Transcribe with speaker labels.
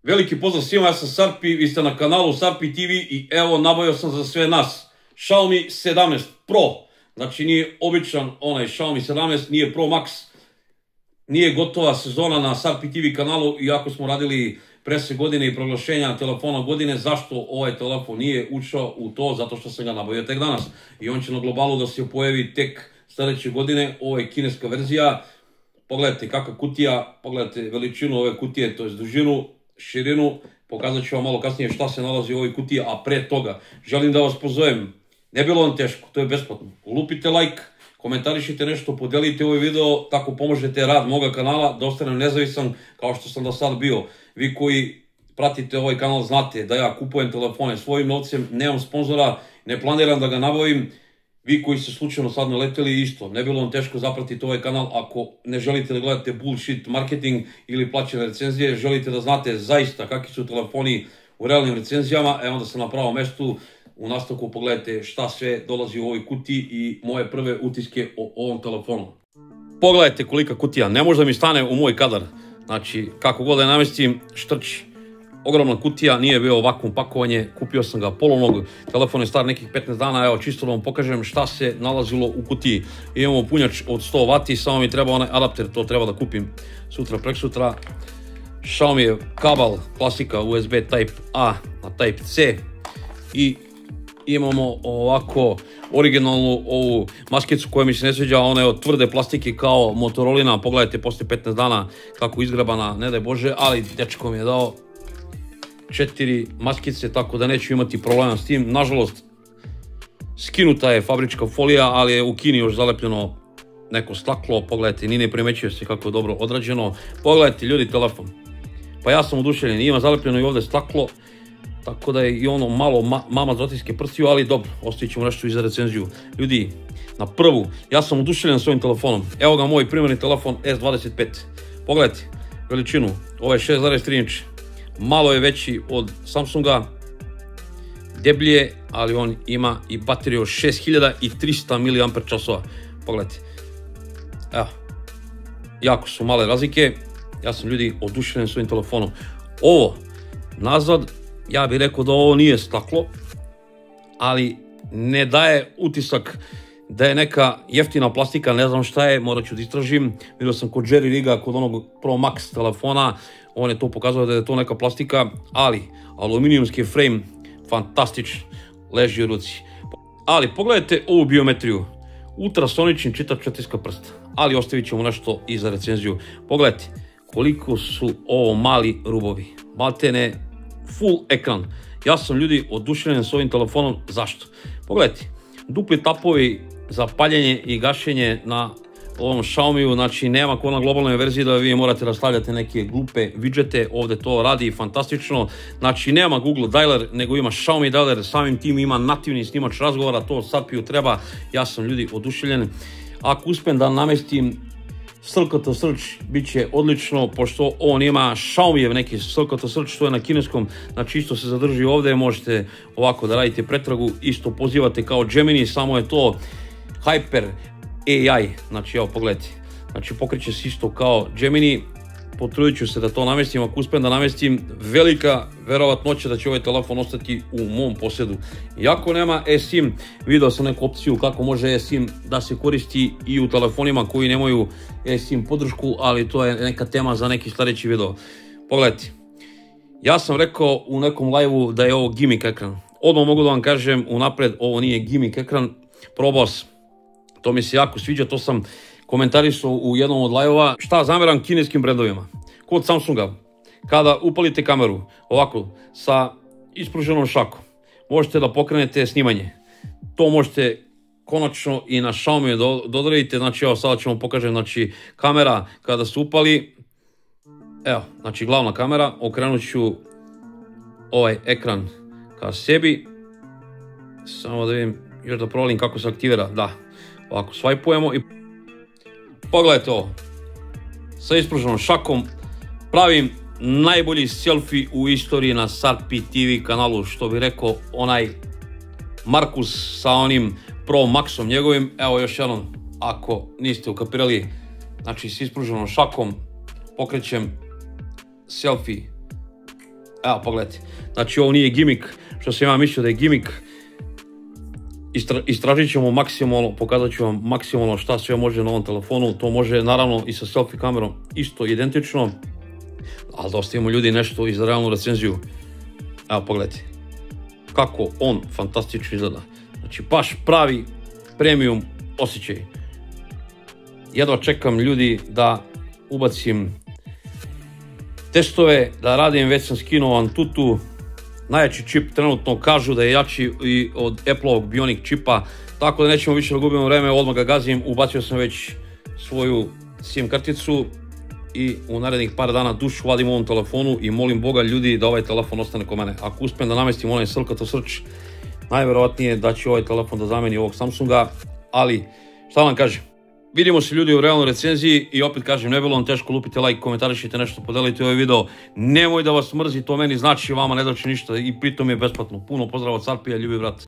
Speaker 1: Veliki pozdrav svima, ja sam Sarpi, vi ste na kanalu Sarpi TV i evo nabavio sam za sve nas Xiaomi 17 Pro. Znači nije običan onaj Xiaomi 17, nije Pro Max. Nije gotova sezona na Sarpi TV kanalu, iako smo radili presve godine i proglašenja telefona godine. Zašto ovaj telefon nije ušao u to? Zato što sam ga nabavio tek danas. I on će na globalu da se pojavi tek sljedeće godine. Ovo je kineska verzija. Pogledajte kakva kutija, pogledajte veličinu ove kutije, to je dužinu, širinu. Pokazat ću vam malo kasnije šta se nalazi u ovoj kutiji, a pre toga želim da vas pozovem. Ne bilo vam teško, to je besplatno. Ulupite like, komentarišite nešto, podelite ovaj video, tako pomožete rad moga kanala, da ostanem nezavisan kao što sam do sad bio. Vi koji pratite ovaj kanal znate da ja kupujem telefone svojim novcem, nemam sponzora, ne planiram da ga nabavim. Vi koji ste slučajno sad naleteli isto, ne bilo vam teško zapratiti ovaj kanal ako ne želite da gledate bullshit marketing ili plaćene recenzije, želite da znate zaista kakvi su telefoni u realnim recenzijama, onda sam na pravom mestu. U nastavku pogledajte šta sve dolazi u ovoj kutiji i moje prve utiske o ovom telefonu. Pogledajte kolika kutija, ne može da mi stane u moj kadar. Znači, kako god da je namestim, štrči. Ogromna kutija, nije bio ovakvo pakovanje, kupio sam ga polovnog, telefon je star nekih 15 dana, evo čisto da vam pokažem šta se nalazilo u kutiji. Imamo punjač od 100 W, samo mi treba onaj adapter, to treba da kupim sutra, preksutra. Xiaomi je kabel, klasika USB Type A na Type C i imamo ovako originalnu ovu maskicu koja mi se ne sviđa, ona je od tvrde plastike kao Motorolina, pogledajte poslije 15 dana kako izgrabana, ne daj Bože, ali dečko mi je dao 4 maskice, tako da neću imati problema s tim. Nažalost, skinuta je fabrička folija, ali je u Kini još zalepljeno neko staklo, pogledajte, ni ne primećuje se kako je dobro odrađeno. Pogledajte ljudi telefon, pa ja sam oduševljen, ima zalepljeno i ovdje staklo, tako da je i ono malo mama zotinske prstiju, ali dobro, ostavit ćemo nešto i za recenziju. Ljudi, na prvu, ja sam oduševljen s ovim telefonom, evo ga moj primjerni telefon S25, pogledajte veličinu, ovo je 6,3 inč. Malo je veći od Samsunga, deblje, ali on ima i bateriju od 6300 mAh. Pogledajte, evo, jako su male razlike, ja sam ljudi oduševljen s ovim telefonom. Ovo, nazad, ja bih rekao da ovo nije staklo, ali ne daje utisak da je neka jeftina plastika, ne znam šta je, morat ću da istražim. Vidio sam kod Jerry Riga, kod onog Pro Max telefona, on je to pokazao da je to neka plastika, ali aluminijumski frame, fantastično, leži u ruci. Ali pogledajte ovu biometriju, ultrasonični čitač otiska prsta, ali ostavit ćemo nešto i za recenziju. Pogledajte koliko su ovo mali rubovi, maltene full ekran. Ja sam ljudi oduševljen s ovim telefonom, zašto? Pogledajte, dupli tapovi za paljenje i gašenje na ovom Xiaomiju, znači nema ko na globalnoj verziji da vi morate da stavljate neke glupe widgete, ovdje to radi fantastično, znači nema Google Dialer, nego ima Xiaomi Dialer, samim tim ima nativni snimač razgovora, to Sarpiju treba, ja sam ljudi oduševljen. Ako uspem da namestim SLKT search, bit će odlično, pošto on ima Xiaomijev neki SLKT search, to je na kineskom, znači isto se zadrži ovdje, možete ovako da radite pretragu, isto pozivate kao Gemini, samo je to Hyper AI, znači evo pogledajte, znači pokreće se isto kao Gemini, potrudit ću se da to namestim, ako uspem da namestim, velika verovatnoća da će ovaj telefon ostati u mom posjedu. Iako nema eSIM, vidio sam neku opciju kako može eSIM da se koristi i u telefonima koji nemaju eSIM podršku, ali to je neka tema za neki sljedeći video. Pogledajte, ja sam rekao u nekom live-u da je ovo gimmick ekran. Odmah mogu da vam kažem unapred, ovo nije gimmick ekran, probao sam. To mi se jako sviđa, to sam komentarisao u jednom od live-ova. Šta zameram kineskim brendovima? Kod Samsunga, kada upalite kameru ovako sa ispruženom šakom, možete da pokrenete snimanje. To možete konačno i na Xiaomi dodradite, znači evo sada ću vam pokažem, znači kamera kada se upali, evo, znači glavna kamera, okrenut ću ovaj ekran ka sebi, samo da vidim, još da provalim kako se aktivira, da. Ovako svajpujemo i pogledajte ovo, sa ispruženom šakom pravim najbolji selfie u istoriji na Sarpi TV kanalu, što bi rekao onaj Markus sa onim Pro Maxom njegovim. Evo još jednom, ako niste ukapirali, znači s ispruženom šakom pokrećem selfie Evo, pogledajte. Znači, ovo nije gimik, što sam ja mislio da je gimik. Istražit ćemo maksimalno, pokazat ću vam maksimalno šta sve može na ovom telefonu. To može naravno i sa selfie kamerom isto identično. Ali da ostavimo ljudi nešto i za realnu recenziju. Evo, pogledajte. Kako on fantastično izgleda. Znači, baš pravi premium osjećaj. Jedva čekam ljudi da ubacim testove, da radim, već sam skinuo Antutu. Najjači čip trenutno kažu da je jači i od Apple-ovog Bionic čipa, tako da nećemo više da gubimo vreme, odmah ga gazim, ubacio sam već svoju SIM karticu i u narednih par dana dušu vadim u ovom telefonu i molim Boga ljudi da ovaj telefon ostane kod mene. Ako uspijem da namestim onaj Srkato Srč, najverovatnije da će ovaj telefon da zameni ovog Samsunga, ali šta vam kažem, vidimo se ljudi u realnoj recenziji i opet kažem, ne bilo vam teško, lupite like, komentarišite nešto, podelite ovaj video, nemoj da vas mrzi, to meni znači, vama ne znači ništa i pritom je besplatno. Puno pozdrava od Sarpija, ljubi brat.